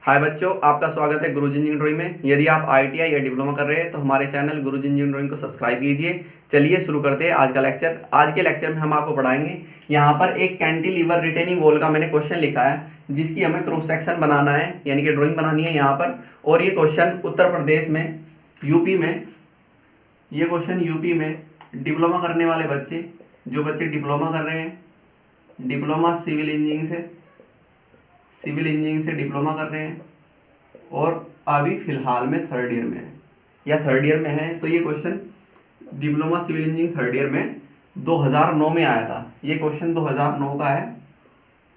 हाय बच्चों, आपका स्वागत है गुरुजी इंजीनियरिंग ड्राइंग में। यदि आप आईटीआई या डिप्लोमा कर रहे हैं तो हमारे चैनल गुरुजी इंजीनियरिंग ड्राइंग को सब्सक्राइब कीजिए। चलिए शुरू करते हैं आज का लेक्चर। आज के लेक्चर में हम आपको पढ़ाएंगे, यहाँ पर एक कैंटिलीवर रिटेनिंग वॉल का मैंने क्वेश्चन लिखा है जिसकी हमें क्रॉस सेक्शन बनाना है, यानी कि ड्राइंग बनानी है यहाँ पर। और ये क्वेश्चन उत्तर प्रदेश में, यूपी में, ये क्वेश्चन यूपी में डिप्लोमा करने वाले बच्चे, जो बच्चे डिप्लोमा कर रहे हैं, डिप्लोमा सिविल इंजीनियरिंग से डिप्लोमा कर रहे हैं और अभी फिलहाल में थर्ड ईयर में है या थर्ड ईयर में है, तो ये question diploma civil engineering third year में 2009 में आया था। ये क्वेश्चन 2009 का है,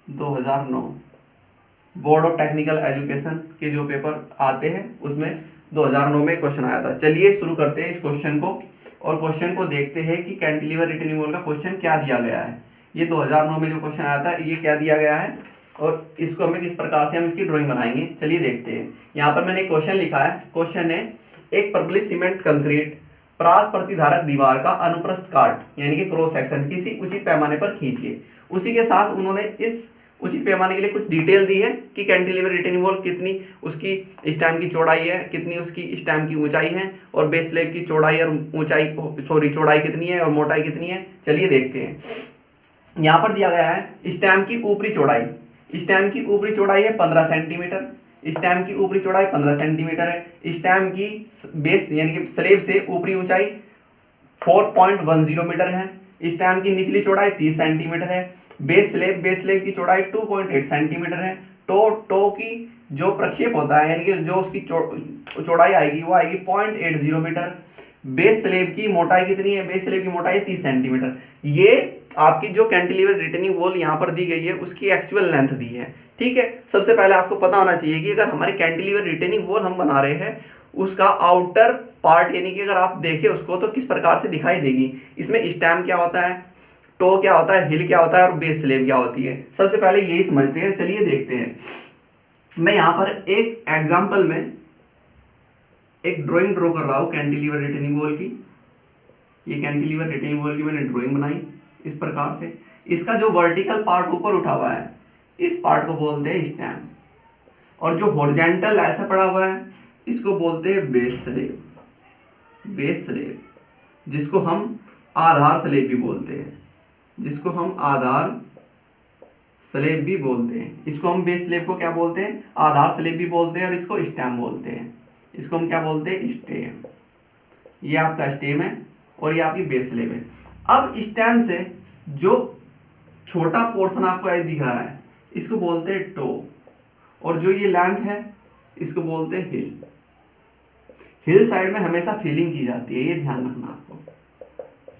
2009 बोर्ड ऑफ टेक्निकल एजुकेशन के जो पेपर आते हैं उसमें 2009 में क्वेश्चन आया था। चलिए शुरू करते हैं इस क्वेश्चन को और क्वेश्चन को देखते हैं कि कैंटिलीवर रिटेनिंग वॉल का क्वेश्चन क्या दिया गया है। ये 2009 में जो क्वेश्चन आया था ये क्या दिया गया है और इसको हमें किस प्रकार से हम इसकी ड्राइंग बनाएंगे, चलिए देखते हैं। यहाँ पर मैंने एक क्वेश्चन लिखा है। क्वेश्चन है, एक परबलिक सीमेंट कंक्रीट प्रास प्रतिधारक दीवार का अनुप्रस्थ काट यानी कि क्रॉस सेक्शन किसी उचित पैमाने पर खींचिए। उसी के साथ उन्होंने इस उचित पैमाने के लिए कुछ डिटेल दी है कि कैंटिलीवर रिटेनिंग वॉल कितनी उसकी स्टैम की चौड़ाई है, कितनी उसकी स्टैम की ऊंचाई है और बेस स्लैब की चौड़ाई और चौड़ाई कितनी है और मोटाई कितनी है। चलिए देखते हैं। यहाँ पर दिया गया है स्टैम की ऊपरी चौड़ाई। स्टैम की ऊपरी चौड़ाई है 15 सेंटीमीटर। स्टैम की ऊपरी चौड़ाई 15 सेंटीमीटर है। स्टैम की बेस यानी कि स्लैब से ऊपरी ऊंचाई 4.10 मीटर है। स्टैम की निचली चौड़ाई 30 सेंटीमीटर है। बेस स्लैब की चौड़ाई 2.8 सेंटीमीटर है। टो की जो प्रक्षेप होता है यानी कि जो उसकी चौड़ाई आएगी वो आएगी 0.80 मीटर। बेस स्लैब की मोटाई कितनी है? बेस स्लैब की मोटाई 30 सेंटीमीटर। ये आपकी जो कैंटिलीवर रिटेनिंग वॉल यहाँ पर दी गई है उसकी एक्चुअल लेंथ दी है। ठीक है, सबसे पहले आपको पता होना चाहिए कि अगर हमारे कैंटिलीवर रिटेनिंग वॉल हम बना रहे हैं उसका आउटर पार्ट यानी कि अगर आप देखें उसको तो किस प्रकार से दिखाई देगी। इसमें स्टैम क्या होता है, टो क्या होता है, हिल क्या होता है और बेस स्लैब क्या होती है। सबसे पहले यही समझते हैं। चलिए देखते हैं। मैं यहाँ पर एक एग्जाम्पल में एक ड्राइंग ड्रॉ कर रहा हूँ कैंटिलीवर रिटेनिंग वॉल की। ये कैंटिलीवर रिटेनिंग वॉल की मैंने ड्राइंग बनाई इस प्रकार से। इसका जो वर्टिकल पार्ट ऊपर उठा हुआ है इस पार्ट को बोलते हैं स्टैम और जो हॉरिजॉन्टल ऐसा पड़ा हुआ है इसको बोलते हैं बेस स्लैब, जिसको हम आधार स्लैब भी बोलते हैं, जिसको हम आधार स्लैब भी बोलते हैं। इसको हम बेस स्लैब को क्या बोलते हैं? आधार स्लैब भी बोलते हैं और इसको स्टैम बोलते हैं। इसको हम क्या बोलते हैं? स्टेम। ये आपका स्टेम है और ये आपकी बेस स्लैब है। अब स्टेम से जो छोटा पोर्शन आपको दिख रहा है इसको बोलते हैं टो और जो ये लेंथ है इसको बोलते हैं हिल साइड में हमेशा फिलिंग की जाती है, ये ध्यान रखना आपको।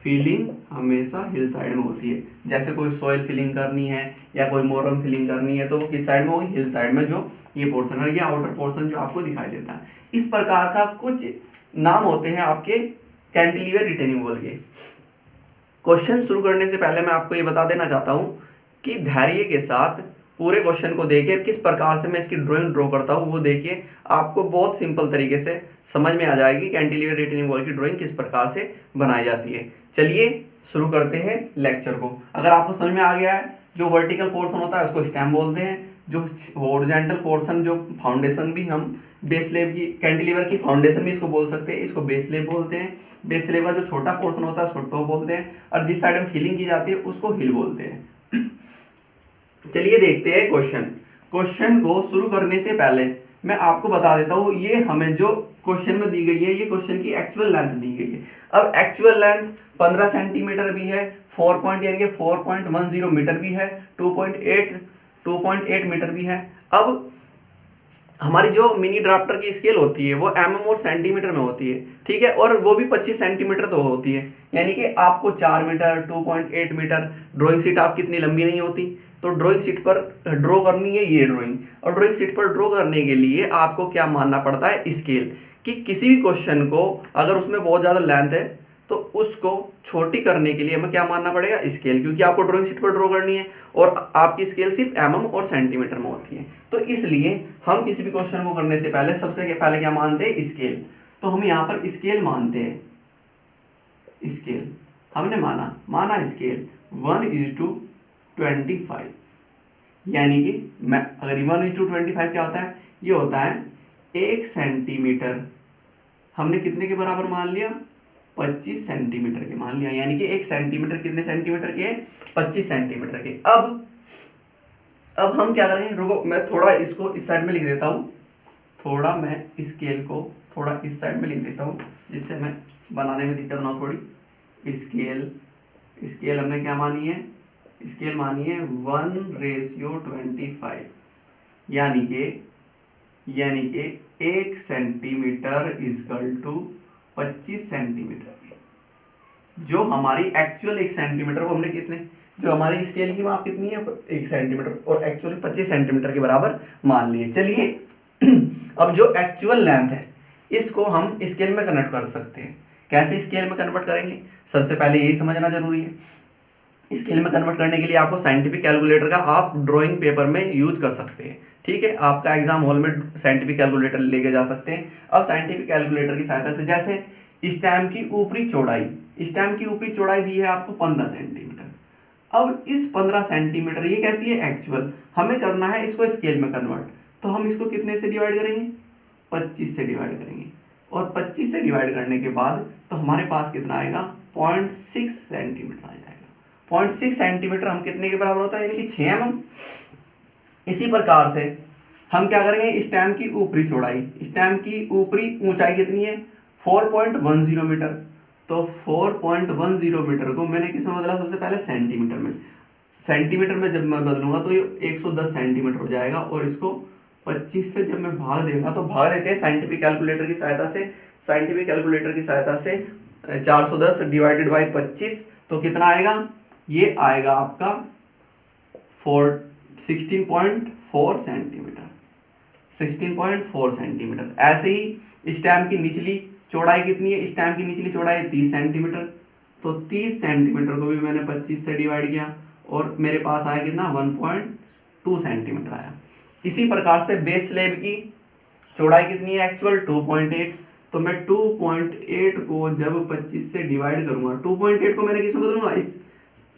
फिलिंग हमेशा हिल साइड में होती है। जैसे कोई सॉइल फिलिंग करनी है या कोई मोरम फिलिंग करनी है तो वो किस साइड में होगी? हिल साइड में। जो ये पोर्शन है, ये आउटर पोर्शन जो आपको दिखाई देता है। इस प्रकार का कुछ नाम होते हैं आपके कैंटिलीवर रिटेनिंग वॉल के। क्वेश्चन शुरू करने से पहले मैं आपको ये बता देना चाहता हूँ कि धैर्य के साथ पूरे क्वेश्चन को देखिए, किस प्रकार से मैं इसकी ड्राइंग ड्रॉ करता हूँ वो देखिए। आपको बहुत सिंपल तरीके से समझ में आ जाएगी कैंटिलीवर रिटेनिंग वॉल की ड्राइंग किस प्रकार से बनाई जाती है। चलिए शुरू करते हैं लेक्चर को। अगर आपको समझ में आ गया है, जो वर्टिकल पोर्शन होता है उसको स्टैम बोलते हैं, जो हॉरिजॉन्टल पोर्शन जो फाउंडेशन भी हम बेस स्लैब की कैंटिलीवर की फाउंडेशन भी इसको बोल सकते हैं, इसको बेस स्लैब बोलते हैं। बेस स्लैब का जो छोटा पोर्शन होता है उसको टॉप बोलते हैं और जिस साइड में फिलिंग की जाती है उसको हिल बोलते हैं। चलिए देखते हैं क्वेश्चन को शुरू करने से पहले मैं आपको बता देता हूँ, ये हमें जो क्वेश्चन में दी गई है ये क्वेश्चन की एक्चुअल लेंथ दी गई है। अब एक्चुअल लेंथ 15 सेंटीमीटर भी है, 4.10 मीटर भी है, 2.8 मीटर भी है। अब हमारी जो मिनी ड्राफ्टर की स्केल होती है वो mm और सेंटीमीटर में होती है, ठीक है, और वो भी 25 सेंटीमीटर तो होती है। यानी कि आपको 4 मीटर 2.8 मीटर ड्राइंग शीट आपकी इतनी लंबी नहीं होती, तो ड्राइंग शीट पर ड्रॉ करनी है ये ड्राइंग। और ड्राइंग शीट पर ड्रॉ करने के लिए आपको क्या मानना पड़ता है? स्केल। कि किसी भी क्वेश्चन को अगर उसमें बहुत ज़्यादा लेंथ है तो उसको छोटी करने के लिए हमें क्या मानना पड़ेगा? स्केल, क्योंकि आपको ड्राइंग शीट पर ड्रॉ करनी है और आपकी स्केल सिर्फ mm और सेंटीमीटर में होती है। तो इसलिए हम किसी भी क्वेश्चन को करने से पहले सबसे पहले क्या मानते हैं? स्केल। तो हम यहाँ पर स्केल मानते हैं। स्केल हमने माना स्केल 1:25। यानी कि मैं अगर 1:25 क्या होता है, ये होता है 1 सेंटीमीटर, हमने कितने के बराबर मान लिया, 25 सेंटीमीटर के मान लिया, यानी कि 1 सेंटीमीटर कितने सेंटीमीटर के, 25 सेंटीमीटर के। अब हम क्या करेंगे, रुको मैं थोड़ा इसको इस साइड में लिख देता हूँ, थोड़ा मैं स्केल को थोड़ा इस साइड में लिख देता हूँ जिससे मैं बनाने में दिक्कत ना हो थोड़ी। स्केल हमने क्या मानी है, स्केल मानी है 1:25, यानी कि 1 सेंटीमीटर इजकल टू 25 सेंटीमीटर। जो हमारी एक्चुअल 1 सेंटीमीटर वो हमने कितने, जो हमारी स्केल की माप कितनी है 1 सेंटीमीटर, और एक्चुअली 25 सेंटीमीटर के बराबर मान लिए। चलिए अब जो एक्चुअल लेंथ है इसको हम स्केल में कन्वर्ट कर सकते हैं। कैसे स्केल में कन्वर्ट करेंगे, सबसे पहले यही समझना जरूरी है। स्केल में कन्वर्ट करने के लिए आपको साइंटिफिक कैलकुलेटर का आप ड्राइंग पेपर में यूज कर सकते हैं, ठीक है। आपका एग्जाम हॉल में साइंटिफिक कैलकुलेटर लेके जा सकते हैं। अब साइंटिफिक कैलकुलेटर की सहायता से, जैसे स्टैम्प की ऊपरी चौड़ाई दी है आपको 15 सेंटीमीटर। अब इस 15 सेंटीमीटर ये कैसी है, एक्चुअल, हमें करना है इसको स्केल में कन्वर्ट। तो हम इसको कितने से डिवाइड करेंगे, 25 से डिवाइड करेंगे, और 25 से डिवाइड करने के बाद तो हमारे पास कितना आएगा, 0.6 सेंटीमीटर आ जाएगा। 0.6 सेंटीमीटर हम कितने के बराबर होता है, यानी कि 6 mm। इसी प्रकार से हम क्या करेंगे, स्टैम्प की ऊपरी ऊंचाई कितनी है, 4.10 मीटर। तो 4.10 मीटर को मैंने किस में बदला, सबसे पहले सेंटीमीटर में जब मैं बदलूंगा तो ये 110 सेंटीमीटर हो जाएगा, और इसको 25 से जब मैं भाग देगा तो भाग देते हैं साइंटिफिक कैलकुलेटर की सहायता से 410 डिवाइडेड बाई 25, तो कितना आएगा, ये आएगा आपका 16.4 सेंटीमीटर। ऐसे ही स्टैम्प की निचली चौड़ाई कितनी है, स्टैम्प की निचली चौड़ाई 30 सेंटीमीटर। तो 30 सेंटीमीटर को भी मैंने 25 से डिवाइड किया और मेरे पास आया कितना, 1.2 सेंटीमीटर आया। इसी प्रकार से बेस स्लैब की चौड़ाई कितनी है, एक्चुअल 2.8। तो मैं 2.8 को जब 25 से डिवाइड करूंगा, 2.8 को मैंने किस में बदलूंगा, इस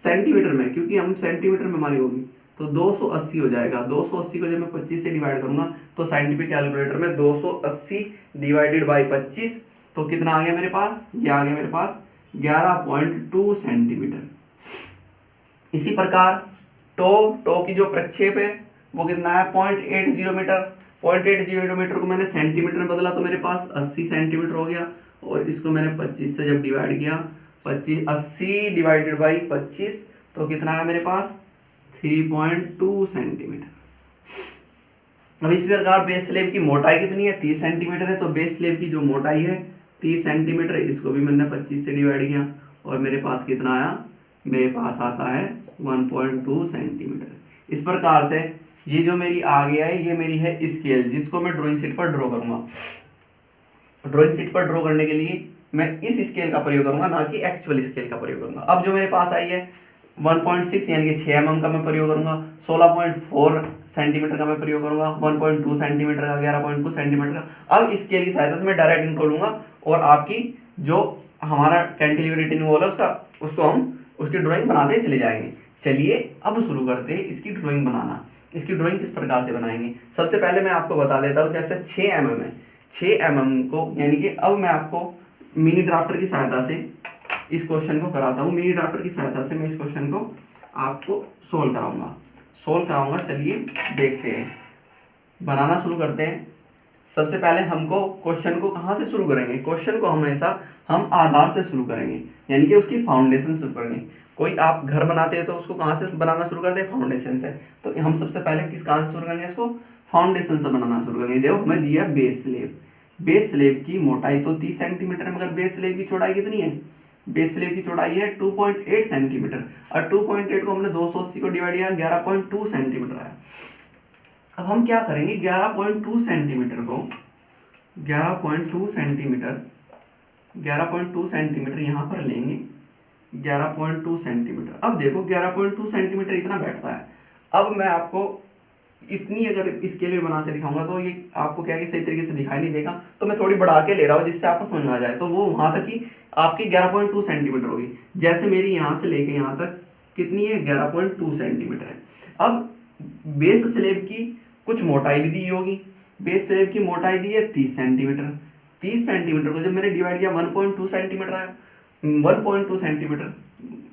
सेंटीमीटर में, क्योंकि हम सेंटीमीटर में हमारी होगी, तो 280 हो जाएगा। 280 को जब मैं 25 से डिवाइड करूंगा तो साइंटिफिक कैलकुलेटर में 280 डिवाइडेड बाई 25, तो कितना आ गया मेरे पास, ये आ गया मेरे पास 11.2 सेंटीमीटर। इसी प्रकार टो की जो प्रक्षेप है वो कितना है, 0.80 मीटर। 0.80 मीटर को मैंने सेंटीमीटर में बदला तो मेरे पास 80 सेंटीमीटर हो गया, और इसको मैंने 25 से जब डिवाइड किया, 80 डिवाइडेड बाई 25, तो कितना है मेरे पास 3.2 सेंटीमीटर। अब इसी प्रकार बेस स्लैब की मोटाई कितनी है, 30 सेंटीमीटर है। तो बेस स्लैब की जो मोटाई है 30 सेंटीमीटर, इसको भी मैंने 25 से डिवाइड किया और मेरे पास कितना आया, मेरे पास आता है 1.2 सेंटीमीटर। इस प्रकार से ये जो मेरी आ गया है, ये मेरी है स्केल, जिसको मैं ड्राइंग शीट पर ड्रॉ करूंगा। ड्राइंग शीट पर ड्रॉ करने के लिए मैं इस स्केल का प्रयोग करूंगा, ना कि एक्चुअल स्केल का प्रयोग करूंगा। अब जो मेरे पास आई है 1.6 यानी कि 6 mm का मैं प्रयोग करूंगा, 16.4 सेंटीमीटर का मैं प्रयोग करूंगा, 1.2 सेंटीमीटर का, 11.2 सेंटीमीटर का। अब स्केल की सहायता से मैं डायरेक्ट इनको लूंगा और आपकी जो हमारा कैंटिलीवर रिटेनिंग वॉल है उसको हम उसकी ड्राइंग बनाते चले जाएंगे। चलिए अब शुरू करते हैं इसकी ड्राइंग बनाना। इसकी ड्राइंग किस प्रकार से बनाएंगे, सबसे पहले मैं आपको बता देता हूँ। जैसे 6 mm है, 6 mm को, यानी कि अब मैं आपको मिनी ड्राफ्टर की सहायता से इस क्वेश्चन को कराता हूँ। मिनी ड्राफ्टर की सहायता से मैं इस क्वेश्चन को आपको सोल्व कराऊंगा। चलिए देखते हैं, बनाना शुरू करते हैं। सबसे पहले हमको क्वेश्चन को कहाँ से शुरू करेंगे, क्वेश्चन को हमेशा हम आधार से शुरू करेंगे, यानी कि उसकी फाउंडेशन शुरू करेंगे। कोई आप घर बनाते हैं तो उसको कहाँ से बनाना शुरू करते हैं, फाउंडेशन से। तो हम सबसे पहले कहाँ से शुरू करेंगे, इसको फाउंडेशन से बनाना शुरू करेंगे। देखो हमें दिया बेस स्लैब, बेस स्लैब की मोटाई तो 30 सेंटीमीटर है, मगर बेस स्लैब की चौड़ाई कितनी है, बेस स्लैब की चौड़ाई है 2.8 सेंटीमीटर, और 2.8 को हमने 280 को डिवाइड किया, 11.2 सेंटीमीटर आया। अब हम क्या करेंगे, 11.2 सेंटीमीटर को 11.2 सेंटीमीटर यहाँ पर लेंगे, 11.2 सेंटीमीटर। अब देखो 11.2 सेंटीमीटर इतना बैठता है। अब मैं आपको इतनी अगर स्केल में बना के दिखाऊंगा तो ये आपको क्या कि सही तरीके से दिखाई नहीं देगा, तो मैं थोड़ी बढ़ा के ले रहा हूँ जिससे आपको समझ में आ जाए। तो वो वहां तक ही आपकी 11.2 सेंटीमीटर होगी। जैसे मेरी यहाँ से लेके यहाँ तक कितनी है, 11.2 सेंटीमीटर है। अब बेस स्लेब की कुछ मोटाई भी दी होगी। बेस स्लेब की मोटाई दी है 30 सेंटीमीटर। 30 सेंटीमीटर को जब मैंने डिवाइड किया 1.2 सेंटीमीटर आया। 1.2 सेंटीमीटर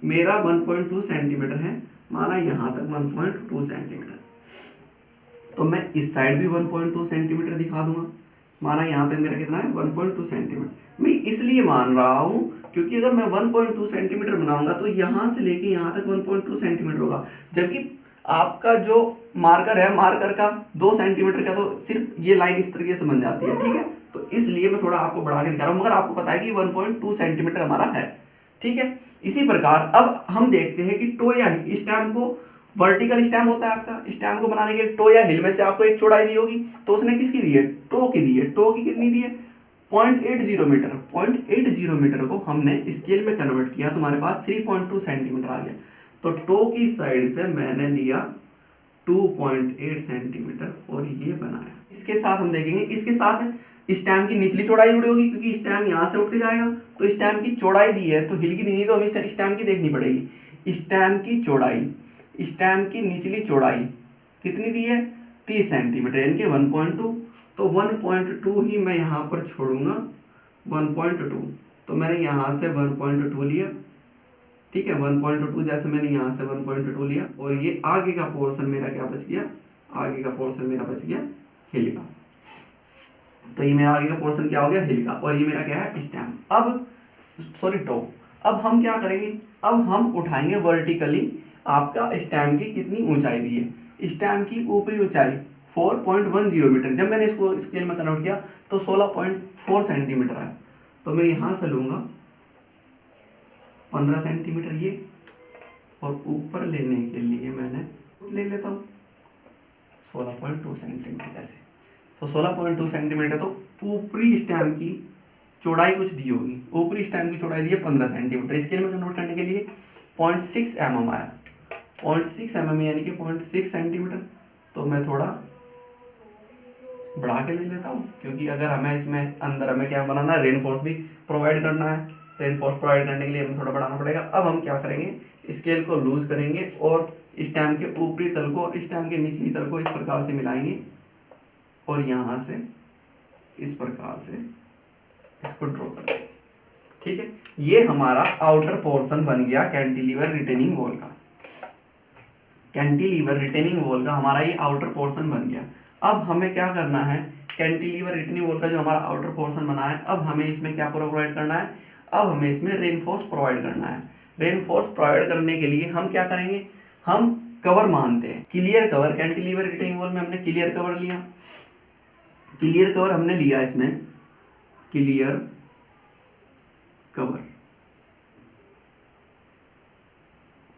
मेरा 1.2 सेंटीमीटर है, माना यहाँ तक 1.2 सेंटीमीटर, तो मैं इस साइड भी 1.2 सेंटीमीटर दिखा दूंगा। माना यहाँ तक मेरा कितना है 1.2 सेंटीमीटर। मैं इसलिए मान रहा हूँ क्योंकि अगर मैं 1.2 सेंटीमीटर बनाऊंगा तो यहाँ से लेके यहाँ तक 1.2 सेंटीमीटर होगा, जबकि आपका जो मार्कर है, मार्कर का 2 सेंटीमीटर का, तो सिर्फ ये लाइन इस तरीके से बन जाती है। ठीक है, तो इसलिए मैं थोड़ा आपको बढ़ा के दिखा रहा हूँ, मगर आपको पता है कि 1.2 सेंटीमीटर हमारा है। ठीक है, इसी प्रकार अब हम देखते हैं कि टो या स्टैम्प को, वर्टिकल स्टैम्प होता है आपका, स्टैम्प को बनाने के लिए टो या हिल में से आपको एक चौड़ाई दी होगी, तो उसने किसकी दी है, टो की दी है। टो की कितनी दी है 0.80 मीटर। 0.80 मीटर को हमने स्केल में कन्वर्ट किया तो हमारे पास 3.2 सेंटीमीटर आ गया। तो टो की साइड से मैंने लिया 2.8 सेंटीमीटर और ये बनाया। इसके साथ हम देखेंगे, इसके साथ स्टैम्प की निचली चौड़ाई जुड़ी होगी, क्योंकि स्टैम्प यहाँ से उठ के जाएगा, तो स्टैम्प की चौड़ाई दी है तो हिल की दी, तो हमें स्टैम्प की देखनी पड़ेगी। स्टैम्प की चौड़ाई, स्टैम्प की निचली चौड़ाई कितनी दी है 30 सेंटीमीटर, यानी कि 1.2, तो 1.2 ही मैं यहाँ पर छोड़ूंगा 1.2, तो मैंने यहाँ से 1.2 लिया। ठीक है, 1.2 जैसे मैंने यहाँ से 1.2 लिया, और ये आगे का पोर्शन मेरा क्या बच गया, आगे का पोर्शन मेरा बच गया हिल का। तो ये मेरा आगे का पोर्शन क्या हो गया हिल का, और ये मेरा क्या है स्टैम्प। अब सॉरी टो। अब हम क्या करेंगे, अब हम उठाएंगे वर्टिकली आपका स्टैम्प की कितनी ऊंचाई दी है। स्टैम्प की ऊपरी ऊंचाई 4.10 मीटर, जब मैंने इसको स्केल में कन्वर्ट किया तो 16.4 सेंटीमीटर आया। तो मैं यहाँ से लूँगा 15 सेंटीमीटर ये, और ऊपर लेने के लिए मैंने ले लेता हूँ 16.2 सेंटीमीटर जैसे। तो 16.2 सेंटीमीटर, तो ऊपरी स्टैम्प की चौड़ाई कुछ दी होगी, ऊपरी स्टैम्प की चौड़ाई दी है 15 सेंटीमीटर। स्केल में कन्वर्ट करने के लिए 0.6 mm आया, 0.6 mm यानी कि 0.6 सेंटीमीटर। तो मैं थोड़ा बढ़ा के ले लेता हूँ, क्योंकि अगर हमें इसमें अंदर हमें क्या बनाना है, रेनफोर्स भी प्रोवाइड करना है। रेनफोर्स प्रोवाइड करने के लिए हमें थोड़ा बढ़ाना पड़ेगा। अब हम क्या करेंगे, स्केल को लूज करेंगे और स्टैम्प के ऊपरी तल को और स्टैम्प के निचली तल को इस प्रकार से मिलाएंगे, और यहाँ से इस प्रकार से इसको ड्रॉ कर देंगे। ठीक है, ये हमारा आउटर पोर्शन बन गया कैंटिलीवर रिटेनिंग वॉल का। कैंटिलीवर रिटेनिंग वॉल का हमारा ये आउटर पोर्शन बन गया। अब हमें क्या करना है, कैंटिलीवर रिटेनिंग वॉल का जो हमारा आउटर पोर्शन बना है, अब हमें इसमें क्या प्रोवाइड करना है, अब हमें इसमें रेनफोर्स प्रोवाइड करना है। रेनफोर्स प्रोवाइड करने के लिए हम क्या करेंगे, हम कवर मानते हैं, clear cover. Cantilever retaining wall में हमने क्लियर कवर लिया, क्लियर कवर हमने लिया, इसमें clear cover.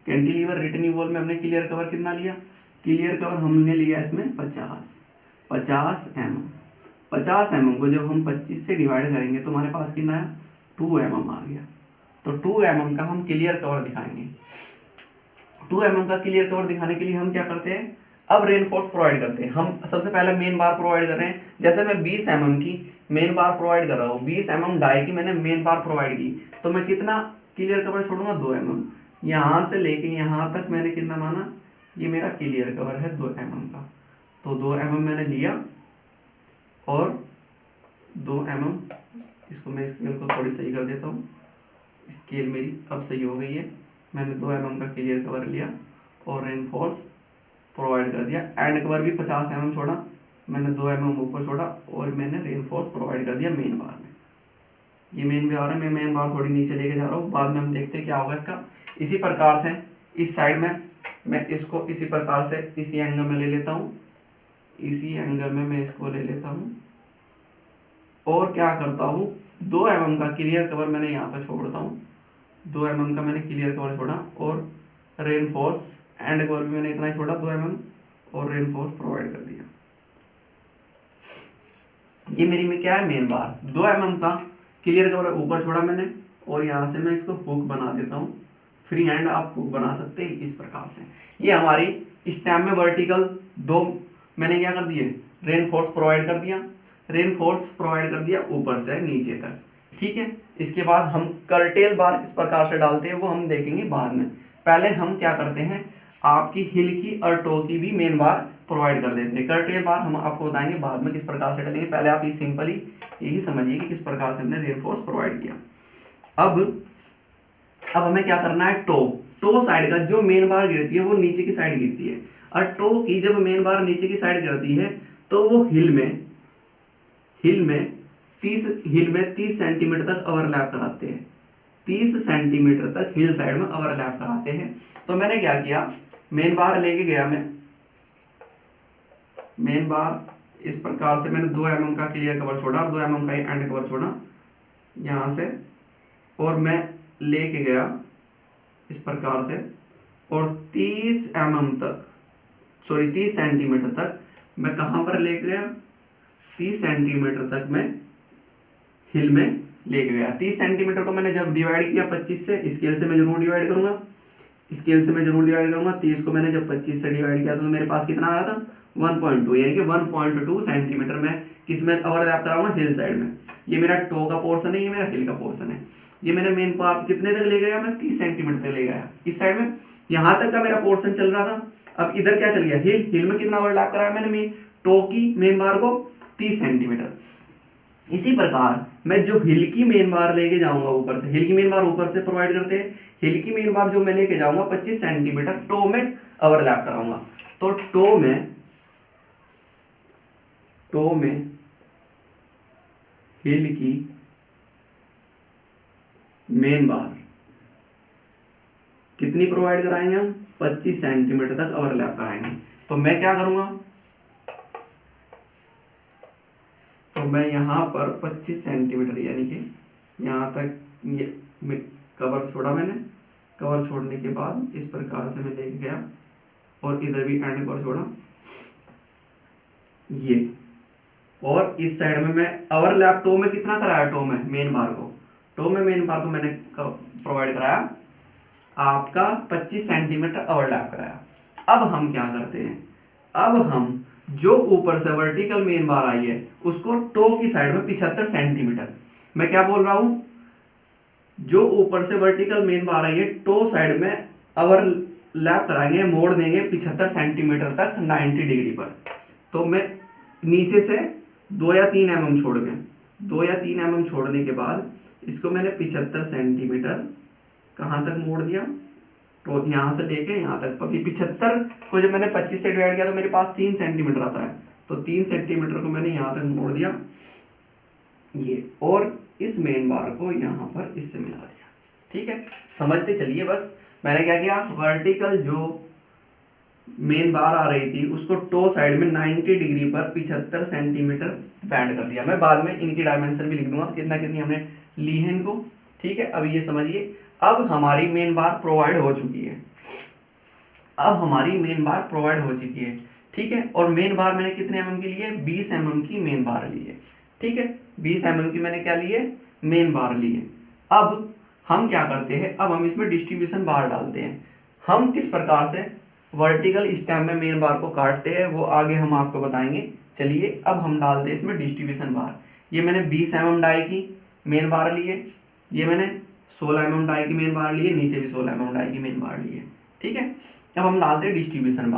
Cantilever retaining wall में हमने क्लियर कवर कितना लिया, क्लियर कवर हमने लिया इसमें 50 mm। 50 mm को जब हम 25 से डिवाइड करेंगे तो हमारे पास कितना है 2 mm आ गया। तो 2 mm का हम क्लियर कवर दिखाएंगे। 2 mm का क्लियर कवर दिखाने के लिए हम क्या करते हैं, अब रेनफोर्स प्रोवाइड करते हैं। हम सबसे पहले मेन बार प्रोवाइड कर रहे हैं। जैसे मैं 20 mm की मेन बार प्रोवाइड कर रहा हूँ, 20 mm डाई की मैंने मेन बार प्रोवाइड की, तो मैं कितना क्लियर कवर छोड़ूंगा 2 mm। यहाँ से लेके यहाँ तक मैंने कितना माना, ये मेरा क्लियर कवर है 2 mm का। तो 2 mm मैंने लिया, और 2 mm, इसको मैं स्केल को थोड़ी सही कर देता हूँ, स्केल मेरी अब सही हो गई है। मैंने 2 mm का क्लियर कवर लिया और रेनफोर्स प्रोवाइड कर दिया। एंड कवर भी 50 mm छोड़ा, मैंने 2 mm ऊपर छोड़ा, और मैंने रेनफोर्स प्रोवाइड कर दिया मेन बार में। ये मेन बार है, मैं मेन बार थोड़ी नीचे लेके जा रहा हूँ, बाद में हम देखते हैं क्या होगा इसका। इसी प्रकार से इस साइड में मैं इसको इसी प्रकार से इसी एंगल में ले लेता हूँ, इसी एंगल में मैं इसको ले लेता हूँ, और क्या करता हूँ 2 mm का क्लियर कवर मैंने यहाँ पर छोड़ता हूँ। 2 mm का मैंने क्लियर कवर छोड़ा, और रेनफोर्स एंड कवर भी मैंने इतना ही छोड़ा 2 mm, और रेनफोर्स प्रोवाइड कर दिया। ये मेरी में क्या है मेन बार। 2 mm का क्लियर कवर ऊपर छोड़ा मैंने, और यहाँ से मैं इसको हुक बना देता हूँ। फ्री हैंड आप हुक बना सकते हैं इस प्रकार से। ये हमारी स्टैम्प में वर्टिकल 2 मैंने क्या कर दिए, रेनफोर्स प्रोवाइड कर दिया, रेनफोर्स प्रोवाइड कर दिया ऊपर से नीचे तक। ठीक है, इसके बाद हम कर्टेल बार किस प्रकार से डालते हैं वो हम देखेंगे बाद में। पहले हम क्या करते हैं, आपकी हिल की और टो की भी मेन बार प्रोवाइड कर देते हैं। कर्टेल बार हम आपको बताएंगे बाद में किस प्रकार से डालेंगे, पहले आप ये सिंपली यही समझिए कि किस प्रकार से हमने रेनफोर्स प्रोवाइड किया। अब हमें क्या करना है, टो साइड का जो मेन बार गिरती है वो नीचे की साइड गिरती है, और टो की जब मेन बार नीचे की साइड गिरती है तो वो हिल में 30 सेंटीमीटर तक ओवरलैप कराते हैं। 30 सेंटीमीटर तक हिल साइड में ओवरलैप कराते हैं। तो मैंने क्या किया, मेन बार लेके गया मैं, मेन बार इस प्रकार से मैंने 2 mm का क्लियर कवर छोड़ा और 2 mm का एंड कवर छोड़ा यहाँ से, और मैं लेके गया इस प्रकार से, और 30 सेंटीमीटर तक मैं कहाँ पर लेके गया, 30 सेंटीमीटर तक मैं हिल में लेके गया। 30 सेंटीमीटर को मैंने जब डिवाइड किया 25 से, स्केल से मैं जरूर डिवाइड करूंगा, 30 को मैंने जब 25 से डिवाइड किया तो मेरे पास कितना आ रहा था 1.2, यानी कि 1.2 सेंटीमीटर में किसमें ओवरलैप कराऊंगा, हिल साइड में। ये मेरा टो का पोर्शन है, ये मेरा हिल का पोर्शन है। ये मैंने मेन पार्ट कितने तक ले गया, मैं 30 सेंटीमीटर तक ले गया इस साइड में, यहां तक का मेरा पोर्शन चल रहा था। अब इधर क्या चल गया, हिल में कितना ओवरलैप कराया मैंने, टो की मेन बार को 30 सेंटीमीटर। इसी प्रकार मैं जो हिल की मेन बार लेके जाऊंगा ऊपर से, हिल की मेन बार ऊपर से प्रोवाइड करते हैं, हिल की मेन बार जो मैं लेके जाऊंगा 25 सेंटीमीटर टो में ओवरलैप कराऊंगा। तो टो में हिल की मेन बार कितनी प्रोवाइड कराएंगे हम, 25 सेंटीमीटर तक ओवरलैप कराएंगे। तो मैं क्या करूंगा, तो मैं यहाँ पर 25 सेंटीमीटर यानी कि यहाँ तक ये कवर छोड़ा मैंने, कवर छोड़ने के बाद इस प्रकार से मैं लेके गया और इधर भी एंड कवर छोड़ा ये, और इस साइड में मैं ओवरलैप टो में कितना कराया, टो में मेन बार को मैंने प्रोवाइड कराया आपका 25 सेंटीमीटर ओवरलैप कराया। अब हम क्या करते हैं, अब हम जो ऊपर से वर्टिकल मेन बार आई है उसको टो की साइड में 75 सेंटीमीटर, मैं क्या बोल रहा हूं, जो ऊपर से वर्टिकल मेन बार आई है टो साइड में ओवरलैप कराएंगे, मोड़ देंगे 75 सेंटीमीटर तक 90 डिग्री पर। तो मैं नीचे से 2 या 3 mm छोड़ गए, 2 या 3 mm छोड़ने के बाद इसको मैंने 75 सेंटीमीटर कहाँ तक मोड़ दिया, तो यहाँ से लेके यहाँ तक। अभी 75 को जब मैंने 25 से डिवाइड किया तो मेरे पास 3 सेंटीमीटर आता है, तो 3 सेंटीमीटर को मैंने यहाँ तक मोड़ दिया ये, और इस मेन बार को यहाँ पर इससे मिला दिया। ठीक है, समझते चलिए। बस मैंने क्या किया, वर्टिकल जो मेन बार आ रही थी उसको टो साइड में 90 डिग्री पर 75 सेंटीमीटर बैंड कर दिया। मैं बाद में इनकी डायमेंशन भी लिख दूंगा कितना कितनी हमने ली है इनको। ठीक है, अब ये समझिए, अब हमारी मेन बार प्रोवाइड हो चुकी है, ठीक है। और मेन बार मैंने कितने mm की ली है, 20 mm की मेन बार ली है। ठीक है, 20 mm की मैंने क्या ली है, मेन बार ली है। अब हम क्या करते हैं, अब हम इसमें डिस्ट्रीब्यूशन बार डालते हैं। हम किस प्रकार से वर्टिकल स्टेम में मेन बार को काटते हैं वो आगे हम आपको बताएंगे। चलिए अब हम डालते हैं इसमें डिस्ट्रीब्यूशन बार। ये मैंने 20 mm डाई की मेन बार ली है, ये मैंने 16 mm डाई की मेन बार ली है, नीचे भी 16 mm डाई की मेन बार ली है। ठीक है, अब हम डालते हैं डिस्ट्रीब्यूशन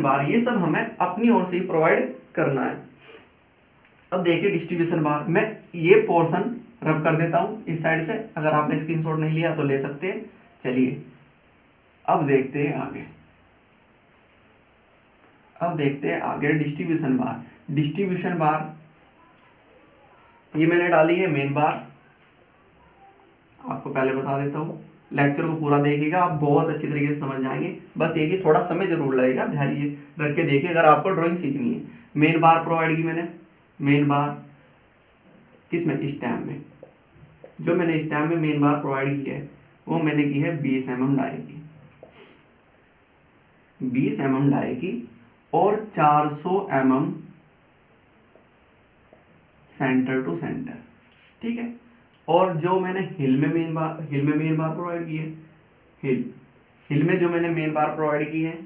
बार। ये सब हमें अपनी ओर से ही प्रोवाइड करना है। अब देखिए डिस्ट्रीब्यूशन बार, मैं ये पोर्शन रब कर देता हूँ इस साइड से, अगर आपने स्क्रीनशॉट नहीं लिया तो ले सकते हैं। चलिए अब देखते हैं आगे डिस्ट्रीब्यूशन बार ये मैंने डाली है मेन बार। आपको पहले बता देता हूँ, लेक्चर को पूरा देखिएगा, आप बहुत अच्छी तरीके से समझ जाएंगे। बस ये कि थोड़ा समय जरूर लगेगा, धैर्य रख के देखिए अगर आपको ड्राइंग सीखनी है। मेन बार प्रोवाइड की मैंने, मेन बार किसमें, स्टैम्प में। जो मैंने स्टैम्प में मेन बार प्रोवाइड की है वो मैंने की है 20 mm डाई की, 20 mm डाई की, और 400 mm सेंटर टू सेंटर। ठीक है, और जो मैंने हिल में मेन बार प्रोवाइड की है, हिल में जो मैंने मेन बार प्रोवाइड की है,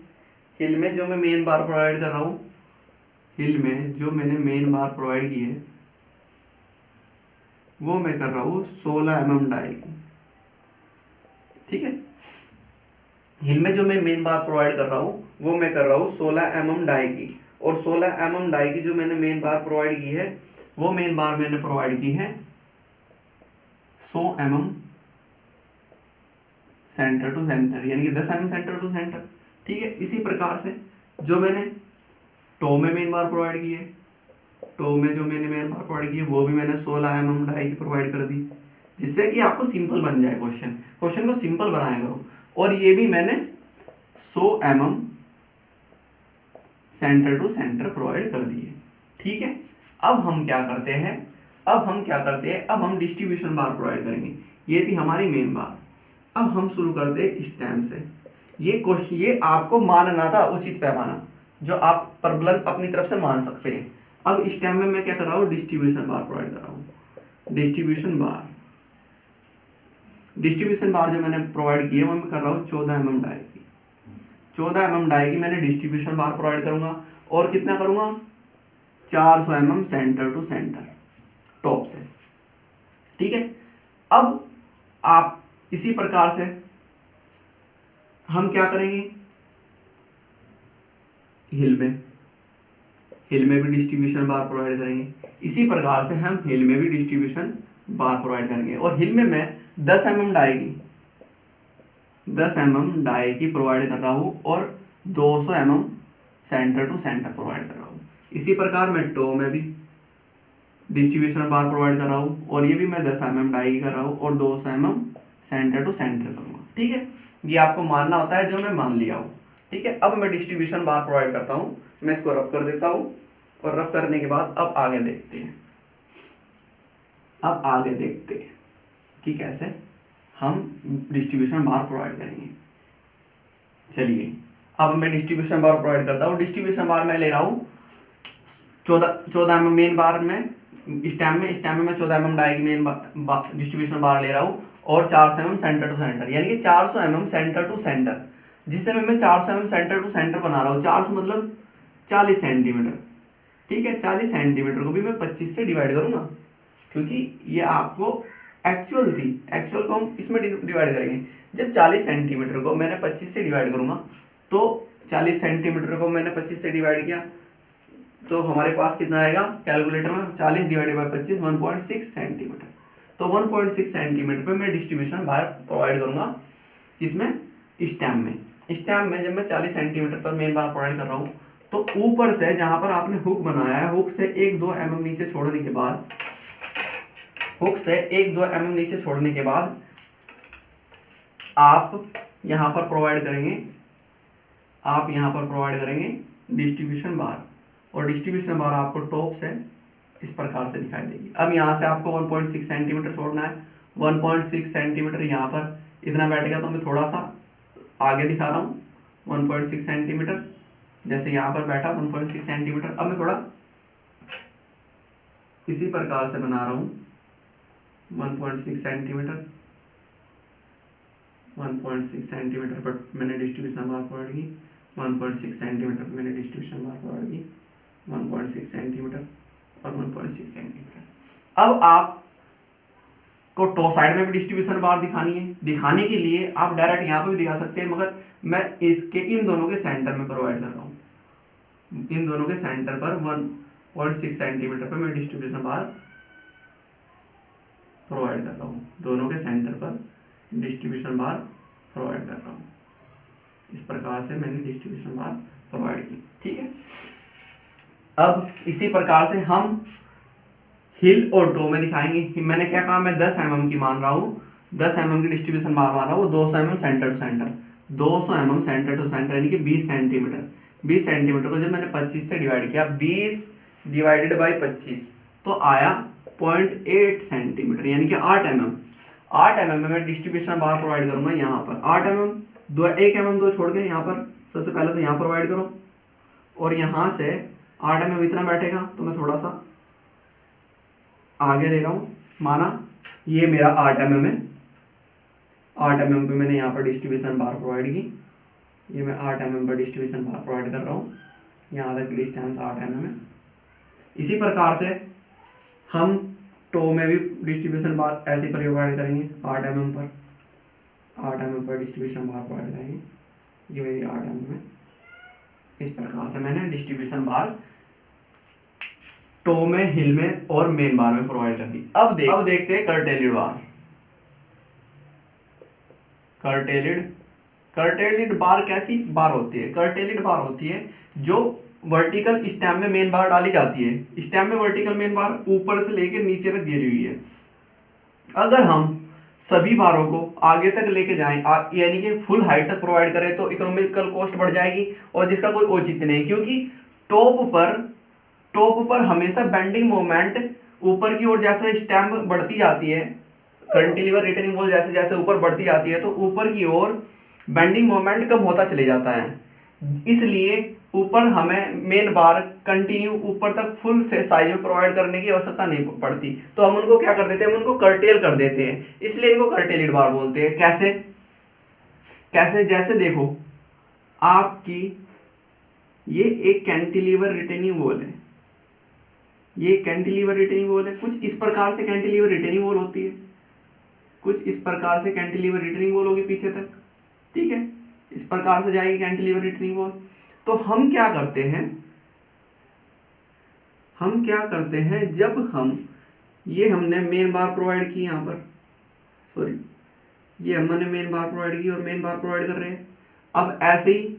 हिल में जो मैं मेन बार प्रोवाइड कर रहा हूँ, हिल में जो मैंने मेन बार प्रोवाइड की है वो मैं कर रहा हूँ 16 mm डाई की। ठीक है, हिल में जो मैं मेन बार प्रोवाइड कर रहा हूँ वो मैं कर रहा हूँ 16 mm डाई की, और 16 mm डाई की जो मैंने मेन बार प्रोवाइड की है वो मेन बार मैंने प्रोवाइड की है 100 mm सेंटर टू सेंटर, यानी कि 10 mm सेंटर टू सेंटर। ठीक है, इसी प्रकार से जो मैंने टो में मेन बार प्रोवाइड की है, टो में जो मैंने मेन बार प्रोवाइड की है वो भी मैंने 16 mm डाई की प्रोवाइड कर दी, जिससे कि आपको सिंपल बन जाए क्वेश्चन को सिंपल बनाया करो। और ये भी मैंने 100 mm centre to centre provide कर दिए। ठीक है, अब हम क्या करते हैं, अब हम डिस्ट्रीब्यूशन बार प्रोवाइड करेंगे। ये थी हमारी मेन बार। अब हम शुरू करते हैं स्टेम से। ये आपको मानना था उचित पैमाना, जो आप प्रबलन अपनी तरफ से मान सकते हैं। अब स्टेम में मैं क्या कर रहा हूँ, डिस्ट्रीब्यूशन बार प्रोवाइड कर रहा हूँ। डिस्ट्रीब्यूशन बार जो मैंने प्रोवाइड की है वो मैं कर रहा हूँ 14 mm डाई की। 14 mm डाई की मैंने डिस्ट्रीब्यूशन बार प्रोवाइड करूंगा, और कितना करूंगा, 400 mm centre to centre top से। ठीक है, अब आप इसी प्रकार से हम क्या करेंगे, हिल में भी डिस्ट्रीब्यूशन बार प्रोवाइड करेंगे। इसी प्रकार से हम हिल में भी डिस्ट्रीब्यूशन बार प्रोवाइड करेंगे, और हिल में मैं 10 mm डाई की प्रोवाइड कर रहा हूँ, और 200 mm centre to centre provide कर रहा हूँ। इसी प्रकार मैं टो में भी डिस्ट्रीब्यूशन बार प्रोवाइड कर रहा हूँ, और ये भी मैं 10 mm डाई की कर रहा हूँ, और 200 mm सेंटर टू सेंटर करूँगा। ठीक है, ये आपको मानना होता है, जो मैं मान लिया हूँ। ठीक है, अब मैं डिस्ट्रीब्यूशन बार प्रोवाइड करता हूँ, मैं इसको रफ कर देता हूँ, और रफ करने के बाद अब आगे देखते हैं कि कैसे हम डिस्ट्रीब्यूशन बार प्रोवाइड करेंगे। चलिए, अब मैं डिस्ट्रीब्यूशन बार प्रोवाइड करता हूँ। डिस्ट्रीब्यूशन बार मैं ले रहा हूँ 14 mm मेन बार में, स्टेम में मैं 14 mm डाई की मेन डिस्ट्रीब्यूशन बार ले रहा हूँ, और 400 mm सेंटर टू सेंटर, यानी कि 400 mm सेंटर टू सेंटर, जिस समय मैं 400 mm सेंटर टू सेंटर बना रहा हूँ। 400 मतलब 40 सेंटीमीटर। ठीक है, 40 सेंटीमीटर को भी मैं 25 से डिवाइड करूंगा, क्योंकि ये आपको एक्चुअल को हम इसमें डिवाइड करेंगे। जब 40 सेंटीमीटर को मैंने 25 से डिवाइड करूंगा, तो 40 सेंटीमीटर को मैंने 25 से डिवाइड किया तो हमारे पास कितना आएगा कैलकुलेटर में, 40 डिवाइडेड बाई 25 1.6 सेंटीमीटर। तो 1.6 सेंटीमीटर पे मैं डिस्ट्रीब्यूशन बार प्रोवाइड करूंगा, इसमें स्टेम में जब मैं 40 सेंटीमीटर पर मेन बार प्रोवाइड कर रहा हूँ, तो ऊपर से जहां पर आपने हुक बनाया है, हुक से 1-2 mm नीचे छोड़ने के बाद आप यहां पर प्रोवाइड करेंगे डिस्ट्रीब्यूशन बार, और डिस्ट्रीब्यूशन बार आपको टॉप से इस प्रकार से दिखाई देगी। अब यहाँ से आपको 1.6 सेंटीमीटर छोड़ना है। 1.6 सेंटीमीटर यहाँ पर इतना बैठेगा, तो मैं थोड़ा सा आगे दिखा रहा हूँ। 1.6 सेंटीमीटर जैसे यहाँ पर बैठा 1.6 सेंटीमीटर। अब मैं थोड़ा इसी प्रकार से बना रहा हूँ 1.6 सेंटीमीटर। 1.6 सेंटीमीटर पर मैंने डिस्ट्रीब्यूशन बार प्रोवाइड की, 1.6 सेंटीमीटर पर मैंने डिस्ट्रीब्यूशन बार प्रोवाइड की, 1.6 सेंटीमीटर और 1.6 सेंटीमीटर। अब आप को टॉप साइड में भी डिस्ट्रीब्यूशन बार दिखानी है। दिखाने के लिए आप डायरेक्ट यहाँ पे भी दिखा सकते हैं, मगर मैं इन दोनों के सेंटर में प्रोवाइड कर रहा हूँ। इन दोनों के सेंटर पर 1.6 सेंटीमीटर पर मैं डिस्ट्रीब्यूशन बार प्रोवाइड कर रहा हूँ। दोनों के सेंटर पर डिस्ट्रीब्यूशन बार प्रोवाइड कर रहा हूँ। इस प्रकार से मैंने डिस्ट्रीब्यूशन बार प्रोवाइड की। ठीक है, अब इसी प्रकार से हम हिल और टो में दिखाएंगे। मैंने क्या कहा, मैं 10 mm की मान रहा हूँ, 10 mm की डिस्ट्रीब्यूशन बार मान रहा हूँ, 200 mm centre to centre, 200 mm centre to centre यानी कि 20 सेंटीमीटर। 20 सेंटीमीटर को जब मैंने 25 से डिवाइड किया, 20 डिवाइडेड बाई 25 तो आया 0.8 सेंटीमीटर, यानी कि 8 mm। 8 mm में मैं डिस्ट्रीब्यूशन बार प्रोवाइड करूंगा यहाँ पर। 8 mm 1 mm 2 छोड़ के यहाँ पर सबसे पहले तो यहाँ प्रोवाइड करो, और यहाँ से 8 mm इतना बैठेगा, तो मैं थोड़ा सा आगे ले रहा हूँ। माना ये मेरा 8 mm है, 8 mm पे मैंने यहाँ पर डिस्ट्रीब्यूशन बार प्रोवाइड की। ये मैं 8 mm पर डिस्ट्रीब्यूशन बार प्रोवाइड कर रहा हूँ, यहाँ तक डिस्टेंस 8 mm है। इसी प्रकार से हम टो में भी डिस्ट्रीब्यूशन बार ऐसे प्रोवाइड करेंगे। 8 mm पर डिस्ट्रीब्यूशन बार प्रोवाइड करेंगे, ये मेरी 8 mm है। इस प्रकार से मैंने डिस्ट्रीब्यूशन बार टो में, हिल में और मेन बार में प्रोवाइड कर दी। अब देखते हैं कर्टेलिड बार। कर्टेलिड बार कैसी बार होती है? कर्टेलिड बार होती है जो वर्टिकल स्टेम में मेन बार डाली जाती है। स्टेम में वर्टिकल मेन बार ऊपर से लेकर नीचे तक गिरी हुई है। अगर हम सभी बारों को आगे तक लेके जाएं, यानी कि फुल हाइट तक प्रोवाइड करें, तो इकोनॉमिकल कॉस्ट बढ़ जाएगी और जिसका कोई औचित्य नहीं, क्योंकि टॉप पर हमेशा बेंडिंग मोमेंट ऊपर की ओर जैसे स्टेम बढ़ती जाती है, कैंटिलीवर रिटेनिंग वॉल जैसे जैसे ऊपर बढ़ती जाती है, तो ऊपर की ओर बेंडिंग मोमेंट कम होता चले जाता है। इसलिए ऊपर हमें मेन बार कंटिन्यू ऊपर तक फुल से साइज में प्रोवाइड करने की आवश्यकता नहीं पड़ती, तो हम उनको क्या कर देते हैं, हम उनको कर्टेल कर देते हैं, इसलिए इनको कर्टेलिड बार बोलते हैं। कैसे जैसे देखो, आपकी ये एक कैंटिलीवर रिटेनिंग वॉल है, ये कैंटिलीवर रिटेनिंग वॉल है। कुछ इस प्रकार से कैंटिलीवर रिटेनिंग वॉल होती है, कुछ इस प्रकार से कैंटिलीवर रिटेनिंग वॉल होगी पीछे तक, ठीक है, इस प्रकार से जाएगी कैंटिलीवर रिटेनिंग वॉल। तो हम क्या करते हैं, जब हमने मेन बार प्रोवाइड की, यहाँ पर सॉरी, ये हमने मेन बार प्रोवाइड की और मेन बार प्रोवाइड कर रहे हैं। अब ऐसे ही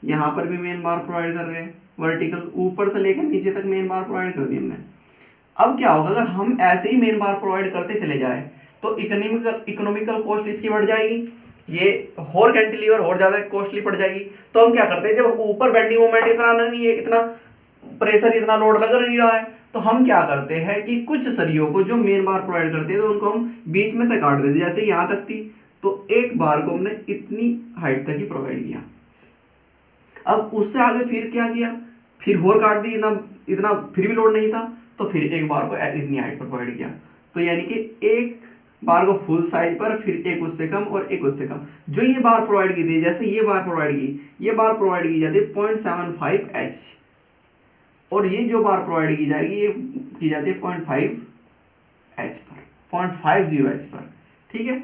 यहाँ पर भी मेन बार प्रोवाइड कर रहे हैं, वर्टिकल ऊपर से लेकर नीचे तक मेन बार प्रोवाइड कर दी हमने। अब क्या होगा, अगर हम ऐसे ही मेन बार प्रोवाइड करते चले जाए तो इकोनॉमिकल कॉस्ट इसकी बढ़ जाएगी, ये और कैंटिलीवर और ज्यादा कॉस्टली पड़ जाएगी। तो हम क्या करते हैं, जब ऊपर बेंडिंग मोमेंट इतना नहीं है, इतना प्रेशर, इतना लोड लग नहीं रहा है, तो हम क्या करते हैं कि कुछ सरियों को जो मेन बार प्रोवाइड करते हैं, तो उनको हम बीच में से काट देते। जैसे यहाँ तक थी, तो एक बार को हमने इतनी हाइट तक ही प्रोवाइड किया। अब उससे आगे फिर क्या किया, फिर और काट दी, इतना फिर भी लोड नहीं था, तो फिर एक बार को इतनी हाइट पर प्रोवाइड किया। तो यानी कि एक बार को फुल साइज पर, फिर एक उससे कम और एक उससे कम। जो ये बार प्रोवाइड की थी, जैसे ये बार प्रोवाइड की जाती है 0.75 H, और ये जो बार प्रोवाइड की जाएगी ये की जाती है 0.5 H पर, 0.50 H पर, ठीक है।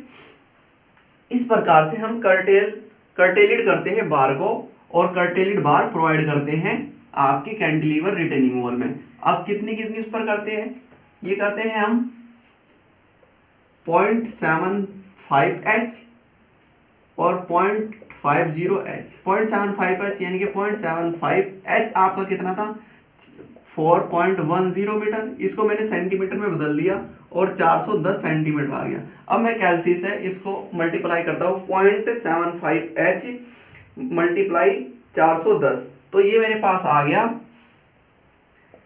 इस प्रकार से हम कर्टेलिड करते हैं बार को, और कर्टेलिड बार प्रोवाइड करते हैं आपके कैंटिलीवर रिटेनिंग वॉल में। अब कितनी उस पर करते हैं, ये करते हैं हम 0.75 H और 0.50 H। 0.75 H यानी कि 0.75 H आपका कितना था, 4.10 मीटर। इसको मैंने सेंटीमीटर में बदल दिया और 410 सेंटीमीटर आ गया। अब मैं कैलसी से इसको मल्टीप्लाई करता हूँ, 0.75 H मल्टीप्लाई 410, तो ये मेरे पास आ गया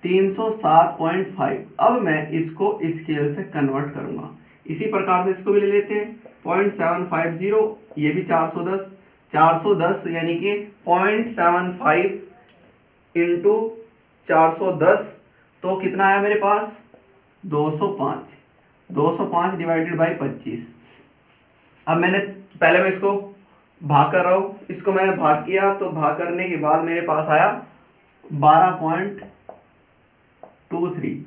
307.5। अब मैं इसको स्केल से कन्वर्ट करूंगा, इसी प्रकार से इसको भी ले लेते हैं 0.750, ये भी 410 यानी कि 0.75 इंटू 410, तो कितना आया मेरे पास 205 डिवाइडेड बाई 25। अब मैंने पहले मैं इसको भाग कर रहा हूँ, इसको मैंने भाग किया, तो भाग करने के बाद मेरे पास आया 12.23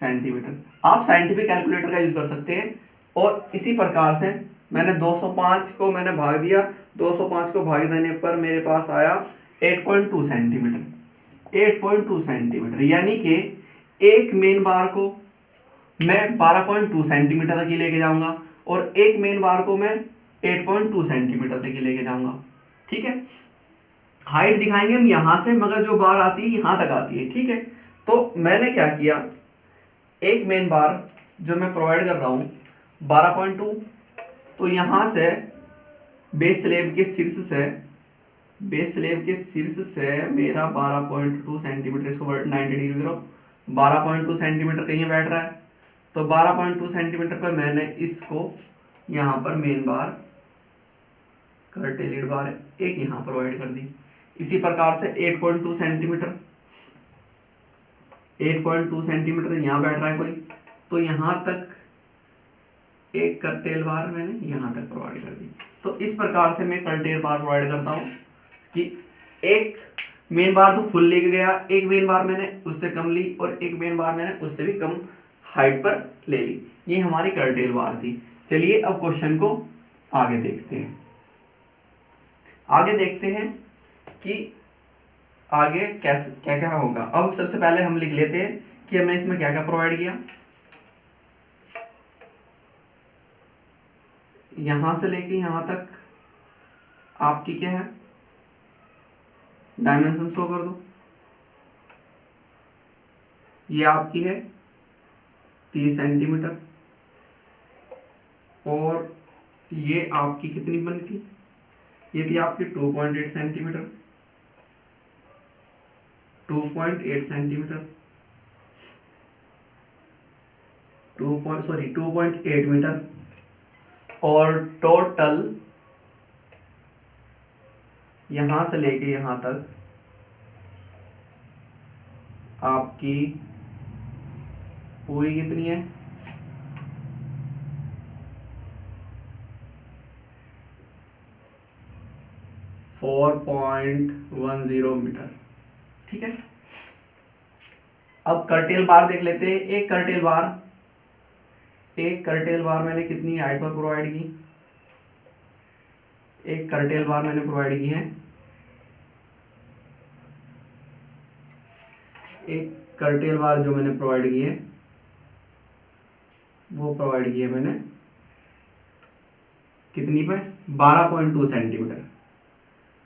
सेंटीमीटर। आप साइंटिफिक कैलकुलेटर का यूज कर सकते हैं। और इसी प्रकार से मैंने 205 को मैंने भाग दिया, 205 को भाग देने पर मेरे पास आया 8.2 सेंटीमीटर। 8.2 सेंटीमीटर यानी कि एक मेन बार को मैं 12.2 सेंटीमीटर तक ही लेके जाऊंगा और एक मेन बार को मैं 8.2 सेंटीमीटर तक ही लेके जाऊंगा, ठीक है। हाइट दिखाएंगे हम यहां से, मगर जो बार आती है यहां तक आती है, ठीक है। तो मैंने क्या किया, एक मेन बार जो मैं प्रोवाइड कर रहा हूं 12.2, तो यहां से बेस स्लैब के शीर्ष से मेरा 12.2 सेंटीमीटर, इसको 90 डिग्री करो, 12.2 सेंटीमीटर कहीं बैठ रहा है, तो 12.2 सेंटीमीटर पर मैंने इसको यहाँ पर मेन बार कर्टेलिड बार एक यहाँ प्रोवाइड कर दी। इसी प्रकार से 8.2 सेंटीमीटर यहाँ बैठ रहा है कोई, तो यहाँ तक एक कर्टेल बार मैंने यहाँ तक प्रोवाइड कर दी। तो इस प्रकार से मैं कर्टेल बार प्रोवाइड करता हूँ कि एक मेन बार तो फुल लेके गया, एक मेन बार मैंने उससे कम ली और एक मेन बार मैंने उससे भी कम हाइट पर ले ली। ये हमारी कर्टेल बार थी। चलिए अब क्वेश्चन को आगे देखते हैं। आगे देखते हैं कि आगे कैसे क्या क्या होगा। अब सबसे पहले हम लिख लेते हैं कि हमने इसमें क्या क्या प्रोवाइड किया। यहां से लेके यहां तक आपकी क्या है, डायमेंशन शो कर दो। ये आपकी है 30 सेंटीमीटर, और ये आपकी कितनी बनी थी, ये थी आपकी 2.8 सेंटीमीटर, 2.8 सेंटीमीटर, 2.8 मीटर। और टोटल यहां से लेके यहां तक आपकी पूरी कितनी है, 4.10 मीटर। ठीक है, अब कर्टेल बार देख लेते हैं। एक कर्टेल बार मैंने कितनी हाइट पर प्रोवाइड की, एक कर्टेल बार मैंने प्रोवाइड की है, एक कर्टेल बार जो मैंने प्रोवाइड की है वो प्रोवाइड की है मैंने कितनी पे, 12.2 सेंटीमीटर,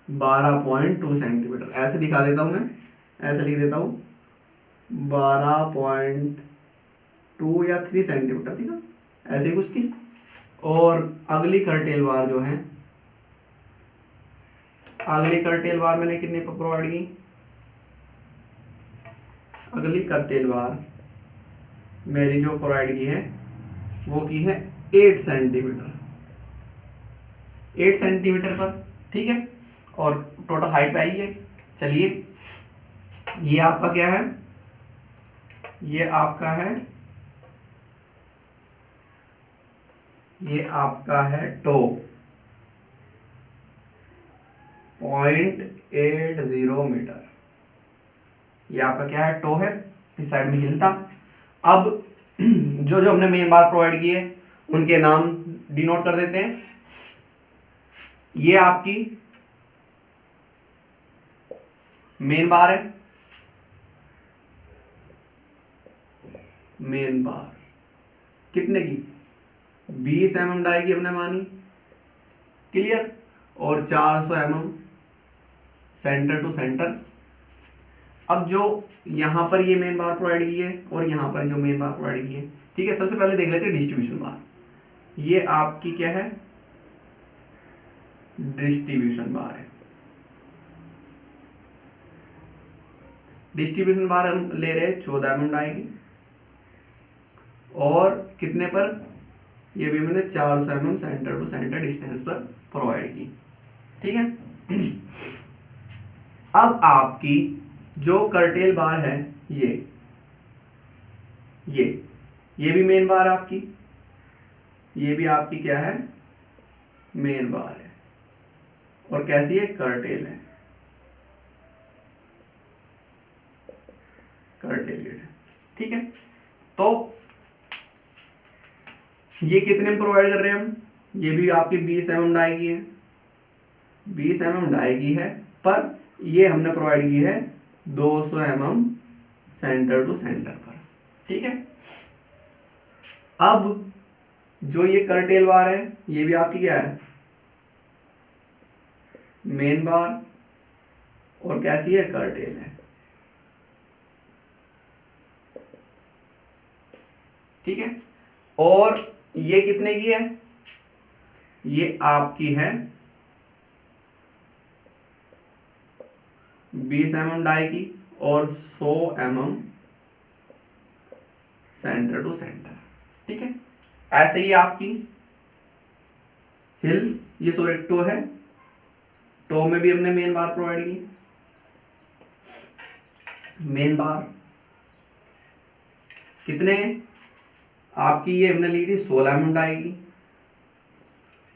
12.2 सेंटीमीटर। ऐसे दिखा देता हूं मैं, ऐसे लिख देता हूं 12.2 या 3 सेंटीमीटर थी ना, ऐसे ही कुछ थी। और अगली कर्टेल बार जो है, अगली कर्टेल बार मैंने कितने पर प्रोवाइड की, अगली कर्टेल बार मेरी जो प्रोवाइड की है वो की है 8 सेंटीमीटर, 8 सेंटीमीटर पर। ठीक है, और टोटल हाइट पे आई है। चलिए, ये आपका क्या है, ये आपका है, ये आपका है टो 0.80 मीटर। ये आपका क्या है, टो है, इस साइड में हिलता। अब जो जो हमने मेन बार प्रोवाइड किए उनके नाम डिनोट कर देते हैं। ये आपकी मेन बार है, मेन बार कितने की, 20 mm डाई की हमने मानी, क्लियर, और 400 mm सेंटर टू सेंटर। अब जो यहां पर ये मेन बार प्रोवाइड की है और यहां पर जो मेन बार प्रोवाइड की है, ठीक है, सबसे पहले देख लेते हैं डिस्ट्रीब्यूशन बार। ये आपकी क्या है, डिस्ट्रीब्यूशन बार है। डिस्ट्रीब्यूशन बार हम ले रहे हैं 14 mm डाई की, और कितने पर, ये भी मैंने 400 mm centre to centre distance पर प्रोवाइड की। ठीक है, अब आपकी जो कर्टेल बार है, ये भी मेन बार आपकी, ये भी आपकी क्या है, मेन बार है, और कैसी है, कर्टेल है, कर्टेल है। ठीक है, तो ये कितने में प्रोवाइड कर रहे हैं हम, ये भी आपकी 20 mm डाई की है, 20 mm डाई की है, पर ये हमने प्रोवाइड की है 200 mm सेंटर टू सेंटर पर। ठीक है, अब जो ये कर्टेल बार है, ये भी आपकी क्या है, मेन बार, और कैसी है, कर्टेल है। ठीक है, और ये कितने की है, ये आपकी है 20 mm डाई की, और 100 mm सेंटर टू सेंटर। ठीक है, ऐसे ही आपकी हिल, ये सॉरी टो है, टो में भी हमने मेन बार प्रोवाइड की, मेन बार कितने आपकी, ये हमने ली थी 16 mm डाई की,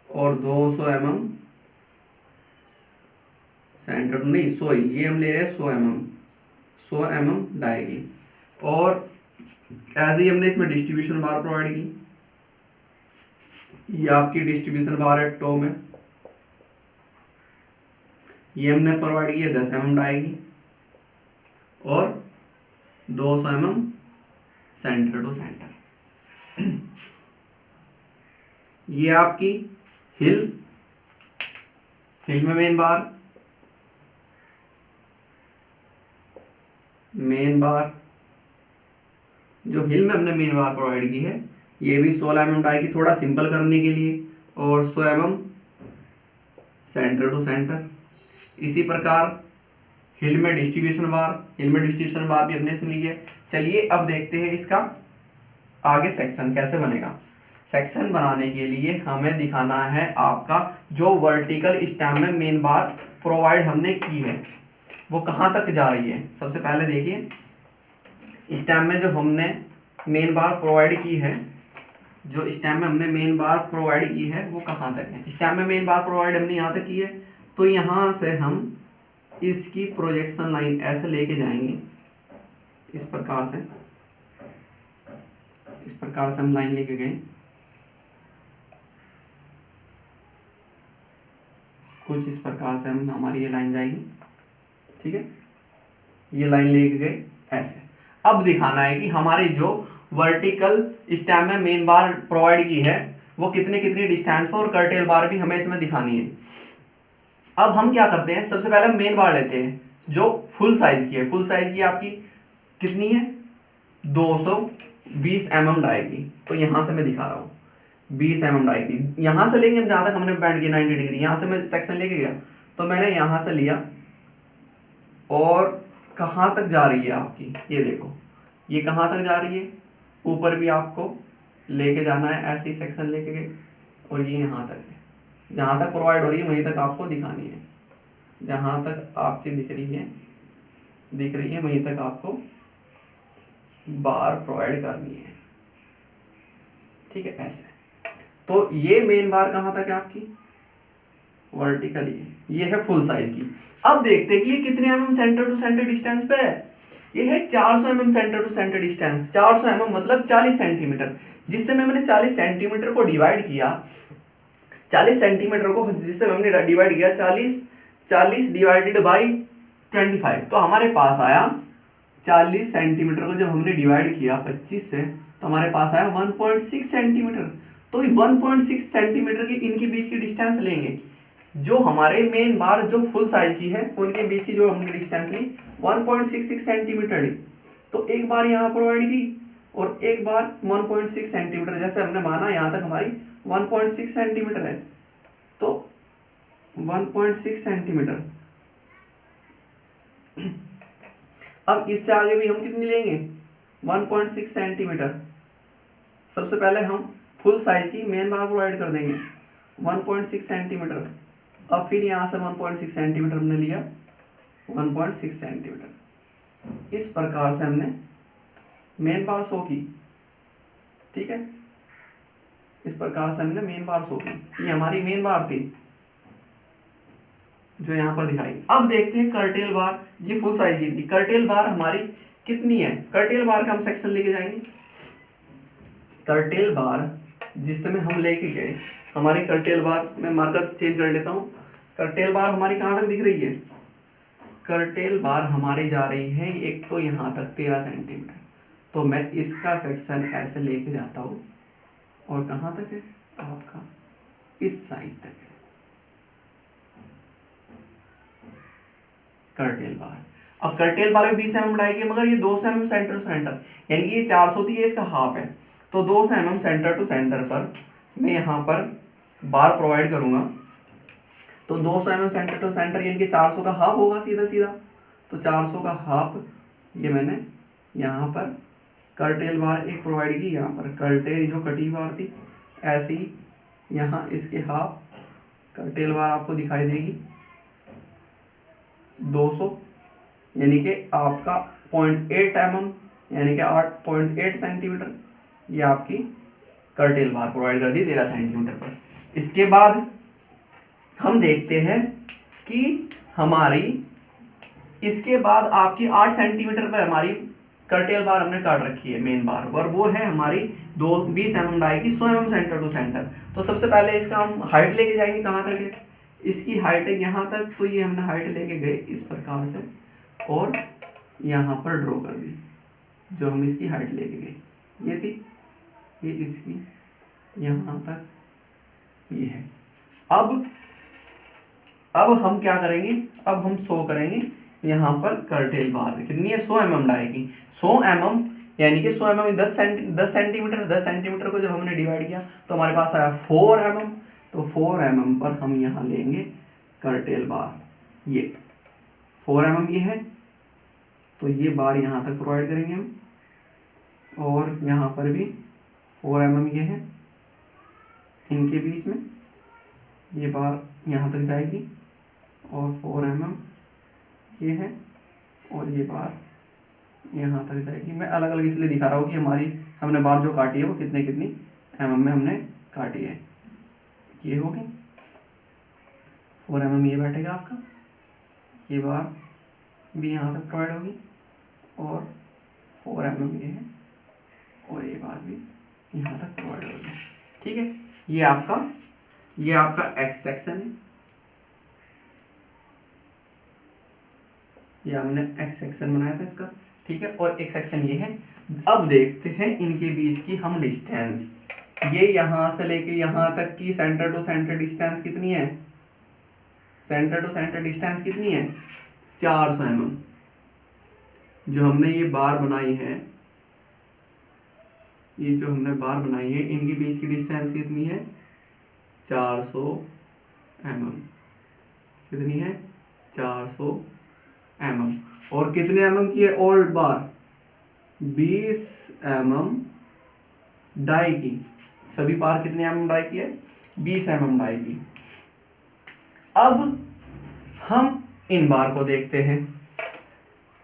और 200 mm सेंटर टू, नहीं सॉरी, ये हम ले रहे हैं 100 mm डाई की, और ऐसे ही हमने इसमें डिस्ट्रीब्यूशन बार प्रोवाइड की। ये आपकी डिस्ट्रीब्यूशन बार है टो में, ये हमने प्रोवाइड किया 10 mm डाई की और 200 mm सेंटर टू सेंटर। ये आपकी हिल में मेन बार जो हिल में हमने मेन बार प्रोवाइड की है, ये भी 16 mm डाई की, थोड़ा सिंपल करने के लिए, और 100 mm सेंटर टू सेंटर। इसी प्रकार हिल में डिस्ट्रीब्यूशन बार भी हमने सुन ली है। चलिए अब देखते हैं इसका आगे सेक्शन कैसे बनेगा। सेक्शन बनाने के लिए हमें दिखाना है आपका जो वर्टिकल स्टैम में मेन बार प्रोवाइड हमने की है वो कहाँ तक जा रही है। सबसे पहले देखिए, स्टैम में जो हमने मेन बार प्रोवाइड की है, वो कहाँ तक है। स्टैम में मेन बार प्रोवाइड हमने यहाँ तक की है, तो यहाँ से हम इसकी प्रोजेक्शन लाइन ऐसे लेके जाएंगे, इस प्रकार से हम लाइन लेके गए, कुछ इस प्रकार से हम हमारी ये लाइन जाएगी, ठीक है। ये लाइन लेके गए ऐसे। अब दिखाना है कि हमारी जो वर्टिकल स्टैम में मेन बार प्रोवाइड की है वो कितने डिस्टेंस पर, और कर्टेल बार भी हमें इसमें दिखानी है। अब हम क्या करते हैं, सबसे पहले हम मेन बार लेते हैं जो फुल साइज की है। फुल साइज की आपकी कितनी है, 220 mm डाई की। तो यहाँ से मैं दिखा रहा हूँ 20 mm डाई की। यहाँ से लेंगे हम जहाँ तक हमने बैंड की 90 डिग्री, यहाँ से मैं सेक्शन लेके गया, तो मैंने यहाँ से लिया और कहाँ तक जा रही है आपकी, ये देखो ये कहाँ तक जा रही है, ऊपर भी आपको लेके जाना है, ऐसे ही सेक्शन लेके गए, और ये यहाँ तक है, जहाँ तक प्रोवाइड हो रही है वहीं तक आपको दिखानी है, जहाँ तक आपकी दिख रही है वहीं तक आपको बार प्रोवाइड करनी है, ठीक है ऐसे। तो ये मेन बार कहाँ तक है आपकी, वर्टिकल, ये है फुल साइज की। अब देखते हैं कि ये कितने mm centre to centre distance पे है। ये है 400 mm centre to centre distance. 400 mm मतलब 40 सेंटीमीटर, जिससे मैंने 40 सेंटीमीटर को डिवाइड किया, 40 सेंटीमीटर को जिससे हमने डिवाइड किया 40 डिवाइडेड बाई 25, तो हमारे पास आया 40 सेंटीमीटर को जब हमने डिवाइड किया 25 से, तो हमारे पास आया 1.6 सेंटीमीटर। तो 1.6 सेंटीमीटर की इनके बीच की डिस्टेंस लेंगे, जो हमारे मेन बार जो फुल साइज की है उनके बीच की जो हमने डिस्टेंस ली 1.66 सेंटीमीटर ली। तो एक बार यहाँ प्रोवाइड की और एक बार 1.6 सेंटीमीटर, जैसे हमने माना यहाँ तक हमारी 1.6 सेंटीमीटर है, तो 1.6 सेंटीमीटर। अब इससे आगे भी हम कितनी लेंगे, 1.6 सेंटीमीटर। सबसे पहले हम फुल साइज की मेन बार प्रोवाइड कर देंगे 1.6 सेंटीमीटर। अब फिर यहाँ से 1.6 सेंटीमीटर हमने लिया, 1.6 सेंटीमीटर। इस प्रकार से हमने मेन बार शो की, ठीक है, इस प्रकार से हमने मेन बार शो की। ये हमारी मेन बार थी जो यहाँ पर दिखाई। अब देखते हैं कर्टेल बार, ये फुल साइज की थी। कर्टेल बार हमारी कितनी है, कर्टेल बार का हम सेक्शन लेके जाएंगे। कर्टेल बार जिस समय हम लेके गए, हमारी कर्टेल बार, मैं मार्कर चेंज कर लेता हूँ। कर्टेल बार हमारी कहाँ तक दिख रही है, कर्टेल बार हमारी जा रही है एक तो यहाँ तक 13 सेंटीमीटर। तो मैं इसका सेक्शन ऐसे लेके जाता हूँ, और कहाँ तक है आपका, इस साइज तक है कर्टेल बार। अब कर्टेल बार में 20 mm डाई, मगर ये 200 mm सेंटर टू सेंटर, यानी कि ये 400 थी, ये इसका हाफ है। तो 200 mm सेंटर टू सेंटर पर मैं यहाँ पर बार प्रोवाइड करूँगा। तो 200 mm सेंटर टू सेंटर यानी कि 400 का हाफ होगा सीधा सीधा। तो 400 का हाफ ये मैंने यहाँ पर कर्टेल बार एक प्रोवाइड की, यहाँ पर कर्टेल जो कटी बार थी, ऐसे ही यहाँ इसके हाफ कर्टेल बार आपको दिखाई देगी 200, यानी कि आपका 0.8 mm यानी कि 8.8 सेंटीमीटर, ये आपकी कर्टेल बार प्रोवाइड कर दी 13 सेंटीमीटर पर। इसके बाद हम देखते हैं कि हमारी इसके बाद आपकी 8 सेंटीमीटर पर हमारी कर्टेल बार हमने काट रखी है मेन बार, और वो है हमारी 20 mm डाई की 100 mm सेंटर टू सेंटर। तो सबसे पहले इसका हम हाइट लेके जाएंगे, कहाँ तक है, इसकी हाइट है यहाँ तक, तो ये हमने हाइट लेके गए इस प्रकार से और यहाँ पर ड्रॉ कर दी, जो हम इसकी हाइट लेके गए ये थी, ये इसकी यहाँ तक ये है। अब हम क्या करेंगे, अब हम शो करेंगे यहाँ पर कर्टेल बार कितनी है, 100 mm डाई की। 100 mm यानी कि 100 mm 10 सेंटीमीटर, 10 सेंटीमीटर को जब हमने डिवाइड किया तो हमारे पास आया 4 mm। तो 4 mm पर हम यहाँ लेंगे कर्टेल बार, ये 4 mm ये है, तो ये बार यहाँ तक प्रोवाइड करेंगे हम, और यहाँ पर भी 4 mm ये है, इनके बीच में ये बार यहाँ तक जाएगी और 4 mm ये है, और ये बार यहाँ तक जाएगी। मैं अलग अलग इसलिए दिखा रहा हूँ कि हमारी हमने बार जो काटी है वो कितनी mm में हमने काटी है। ये होगी 4 mm ये बैठेगा आपका, ये बार भी यहाँ तक प्रोवाइड होगी और 4 mm ये है, और ये बार भी यहाँ तक प्रोवाइड होगी। ठीक है, ये आपका एक्स सेक्शन है, ये हमने एक्स सेक्शन बनाया था इसका। ठीक है, और एक सेक्शन ये है। अब देखते हैं इनके बीच की हम डिस्टेंस, ये यहाँ से लेके यहाँ तक की सेंटर टू सेंटर डिस्टेंस कितनी है, सेंटर टू सेंटर डिस्टेंस कितनी है, 400 mm। जो हमने ये बार बनाई है, ये जो हमने बार बनाई है, इनके बीच की डिस्टेंस कितनी है, 400 mm। कितनी है, 400 mm। और कितने mm की है ओल्ड बार, 20 mm डाई की। सभी बार कितने mm डाई की है, 20 mm डाई की। अब हम इन बार को देखते हैं,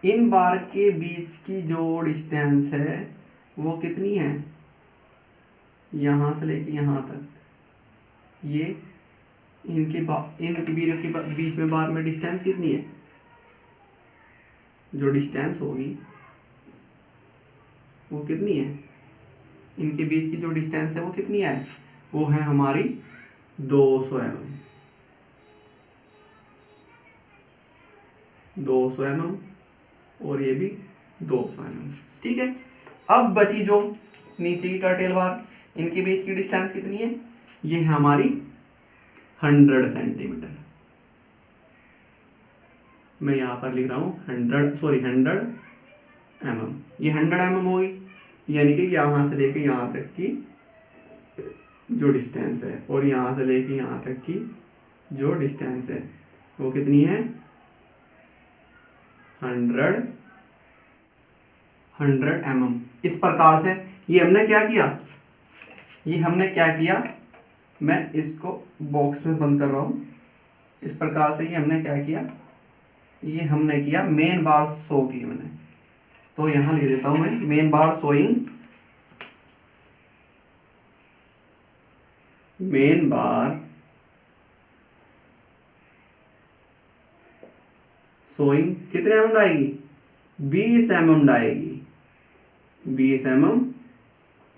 इन बार के बीच की जो डिस्टेंस है वो कितनी है, यहाँ से लेके यहाँ तक, ये इनके बीच में बार में डिस्टेंस कितनी है, जो डिस्टेंस होगी वो कितनी है, इनके बीच की जो डिस्टेंस है वो कितनी है, वो है हमारी 200 mm। 200 mm और ये भी 200 mm। ठीक है, अब बची जो नीचे की कर्टेल बार, इनके बीच की डिस्टेंस कितनी है, ये है हमारी 100 सेंटीमीटर। मैं यहाँ पर लिख रहा हूँ 100 mm। ये 100 mm होगी, यानी कि यहाँ से लेके यहाँ तक की जो डिस्टेंस है, और यहाँ से लेके यहाँ तक की जो डिस्टेंस है वो कितनी है, 100 mm। इस प्रकार से ये हमने क्या किया, मैं इसको बॉक्स में बंद कर रहा हूँ। इस प्रकार से ये हमने क्या किया, ये हमने किया मेन बार शो की मैंने, तो यहाँ लिख देता हूँ मैं मेन बार शोइंग, मेन बार शोइंग कितने mm आएगी, 20 mm आएगी, 20 mm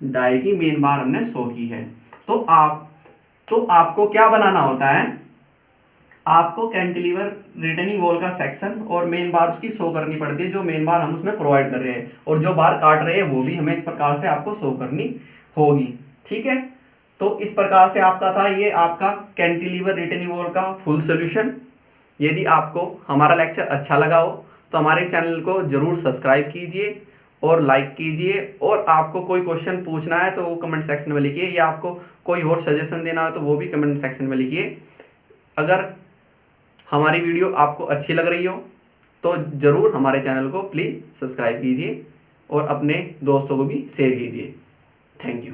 डाई की मेन बार हमने शो की है। तो आपको क्या बनाना होता है, आपको कैंटिलीवर रिटर्निंग वॉल का सेक्शन और मेन बार उसकी शो करनी पड़ती है, जो मेन बार हम उसमें प्रोवाइड कर रहे हैं, और जो बार काट रहे हैं वो भी हमें इस प्रकार से आपको शो करनी होगी। ठीक है, तो इस प्रकार से आपका था ये आपका कैंटिलीवर रिटर्निंग वॉल का फुल सोल्यूशन। यदि आपको हमारा लेक्चर अच्छा लगा हो तो हमारे चैनल को जरूर सब्सक्राइब कीजिए और लाइक कीजिए, और आपको कोई क्वेश्चन पूछना है तो वो कमेंट सेक्शन में लिखिए, या आपको कोई और सजेशन देना है तो वो भी कमेंट सेक्शन में लिखिए। अगर हमारी वीडियो आपको अच्छी लग रही हो तो ज़रूर हमारे चैनल को प्लीज़ सब्सक्राइब कीजिए और अपने दोस्तों को भी शेयर कीजिए। Thank you.